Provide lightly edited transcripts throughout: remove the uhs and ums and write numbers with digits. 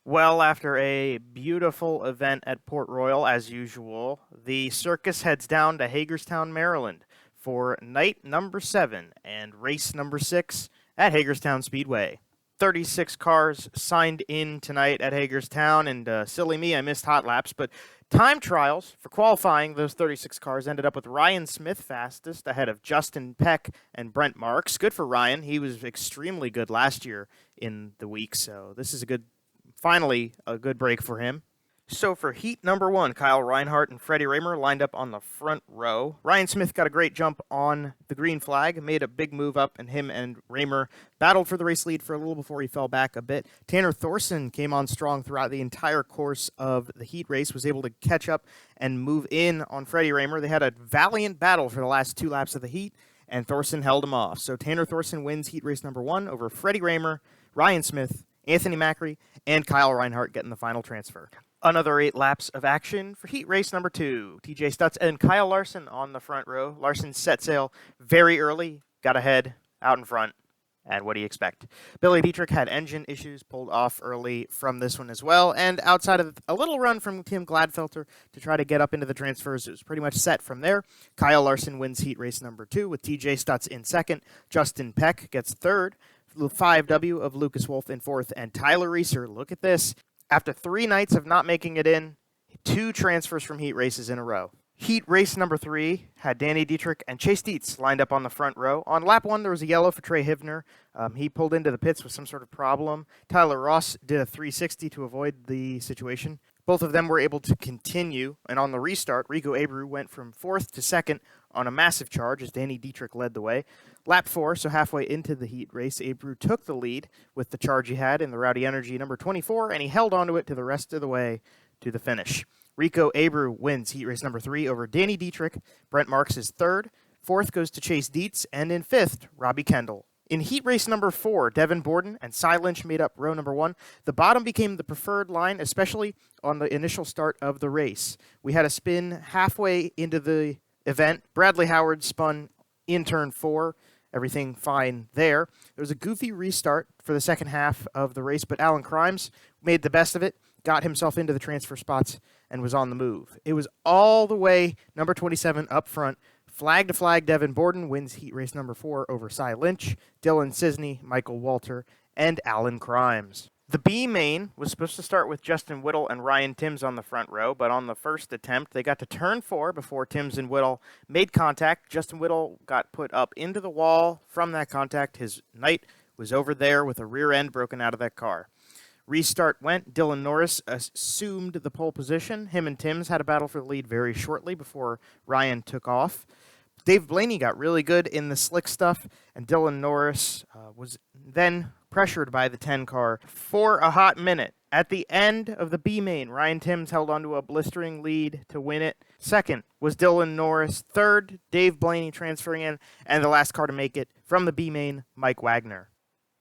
Well, after a beautiful event at Port Royal, as usual, the circus heads down to Hagerstown, Maryland for night number 7 and race number 6 at Hagerstown Speedway. 36 cars signed in tonight at Hagerstown, and silly me, I missed hot laps, but time trials for qualifying those 36 cars ended up with Ryan Smith fastest ahead of Justin Peck and Brent Marks. Good for Ryan. He was extremely good last year in the week, so this is finally a good break for him. So for heat number 1, Kyle Reinhardt and Freddie Raymer lined up on the front row. Ryan Smith got a great jump on the green flag, made a big move up, and him and Raymer battled for the race lead for a little before he fell back a bit. Tanner Thorson came on strong throughout the entire course of the heat race, was able to catch up and move in on Freddie Raymer. They had a valiant battle for the last 2 laps of the heat, and Thorson held him off. So Tanner Thorson wins heat race number 1 over Freddie Raymer, Ryan Smith, Anthony Macri, and Kyle Reinhardt getting the final transfer. Another 8 laps of action for heat race number 2. TJ Stutz and Kyle Larson on the front row. Larson set sail very early, got ahead, out in front, and what do you expect? Billy Dietrich had engine issues, pulled off early from this one as well, and outside of a little run from Tim Gladfelter to try to get up into the transfers, it was pretty much set from there. Kyle Larson wins heat race number 2 with TJ Stutz in second. Justin Peck gets third. 5W of Lucas Wolf in fourth, and Tyler Reeser, look at this. After 3 nights of not making it in, 2 transfers from heat races in a row. Heat race number 3 had Danny Dietrich and Chase Dietz lined up on the front row. On lap 1, there was a yellow for Trey Hivner. He pulled into the pits with some sort of problem. Tyler Ross did a 360 to avoid the situation. Both of them were able to continue, and on the restart, Rico Abreu went from 4th to 2nd on a massive charge as Danny Dietrich led the way. Lap 4, so halfway into the heat race, Abreu took the lead with the charge he had in the Rowdy Energy number 24, and he held onto it to the rest of the way to the finish. Rico Abreu wins heat race number 3 over Danny Dietrich. Brent Marks is 3rd. 4th goes to Chase Dietz, and in 5th, Robbie Kendall. In heat race number 4, Devin Borden and Cy Lynch made up row number 1. The bottom became the preferred line, especially on the initial start of the race. We had a spin halfway into the event. Bradley Howard spun in turn 4. Everything fine there. There was a goofy restart for the second half of the race, but Alan Crimes made the best of it, got himself into the transfer spots, and was on the move. It was all the way number 27 up front. Flag to flag, Devin Borden wins heat race number 4 over Cy Lynch, Dylan Cisney, Michael Walter, and Alan Crimes. The B main was supposed to start with Justin Whittle and Ryan Timms on the front row, but on the first attempt, they got to turn 4 before Timms and Whittle made contact. Justin Whittle got put up into the wall from that contact. His night was over there with a rear end broken out of that car. Restart went. Dylan Norris assumed the pole position. Him and Timms had a battle for the lead very shortly before Ryan took off. Dave Blaney got really good in the slick stuff, and Dylan Norris was then pressured by the 10 car for a hot minute. At the end of the B main, Ryan Timms held onto a blistering lead to win it. Second was Dylan Norris. Third, Dave Blaney transferring in, and the last car to make it from the B main, Mike Wagner.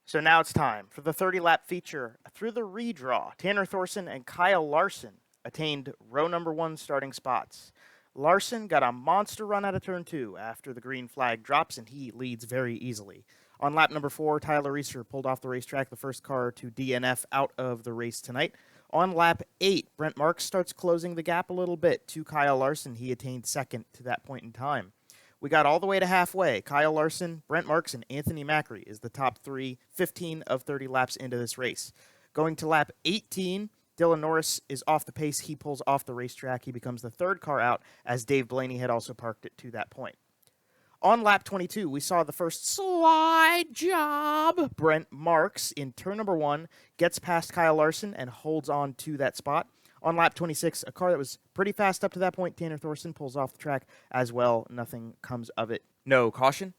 So now it's time for the 30-lap feature. Through the redraw, Tanner Thorson and Kyle Larson attained row number 1 starting spots. Larson got a monster run out of turn 2 after the green flag drops, and he leads very easily. On lap number 4, Tyler Reeser pulled off the racetrack, the first car to DNF out of the race tonight. On lap 8, Brent Marks starts closing the gap a little bit to Kyle Larson. He attained second to that point in time. We got all the way to halfway. Kyle Larson, Brent Marks, and Anthony Macri is the top 3, 15 of 30 laps into this race. Going to lap 18, Dylan Norris is off the pace. He pulls off the racetrack. He becomes the 3rd car out, as Dave Blaney had also parked it to that point. On lap 22, we saw the first slide job. Brent Marks in turn number 1 gets past Kyle Larson and holds on to that spot. On lap 26, a car that was pretty fast up to that point, Tanner Thorson pulls off the track as well. Nothing comes of it. No caution.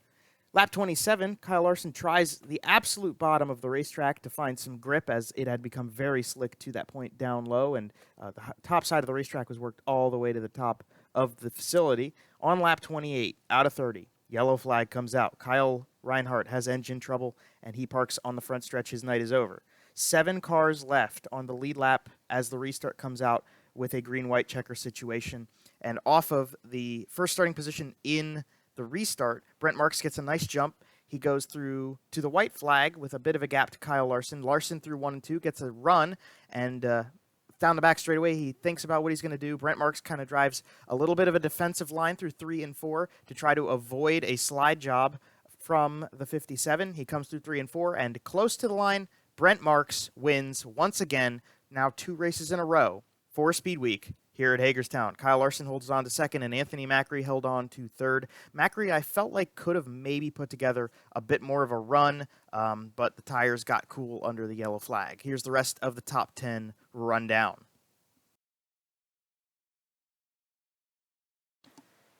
Lap 27, Kyle Larson tries the absolute bottom of the racetrack to find some grip, as it had become very slick to that point down low, and the top side of the racetrack was worked all the way to the top of the facility. On lap 28, out of 30, yellow flag comes out. Kyle Reinhardt has engine trouble, and he parks on the front stretch. His night is over. 7 cars left on the lead lap as the restart comes out with a green-white checker situation. And off of the first starting position in the restart, Brent Marks gets a nice jump. he goes through to the white flag with a bit of a gap to Kyle Larson. Larson through 1 and 2 gets a run, and down the back straightaway, he thinks about what he's going to do. Brent Marks kind of drives a little bit of a defensive line through 3 and 4 to try to avoid a slide job from the 57. He comes through 3 and 4, and close to the line, Brent Marks wins once again, now 2 races in a row for Speedweek here at Hagerstown. Kyle Larson holds on to second, and Anthony Macri held on to third. Macri, I felt like, could have maybe put together a bit more of a run, but the tires got cool under the yellow flag. Here's the rest of the top 10 rundown.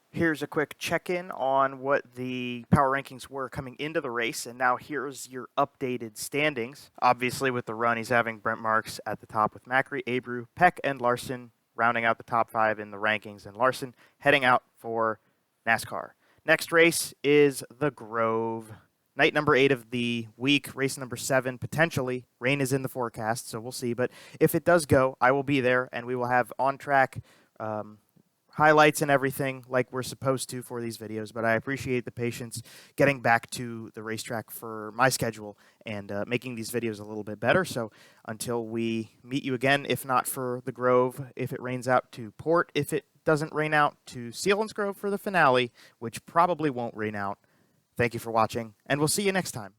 Here's a quick check-in on what the power rankings were coming into the race, and now here's your updated standings. Obviously, with the run, he's having Brent Marks at the top with Macri, Abreu, Peck, and Larson rounding out the top 5 in the rankings, and Larson heading out for NASCAR. Next race is the Grove. Night number 8 of the week, race number 7, potentially. Rain is in the forecast, so we'll see. But if it does go, I will be there, and we will have on-track highlights and everything like we're supposed to for these videos. But I appreciate the patience getting back to the racetrack for my schedule and making these videos a little bit better. So until we meet you again, if not for the Grove, if it rains out, to Port, if it doesn't rain out, to Selinsgrove for the finale, which probably won't rain out. Thank you for watching, and we'll see you next time.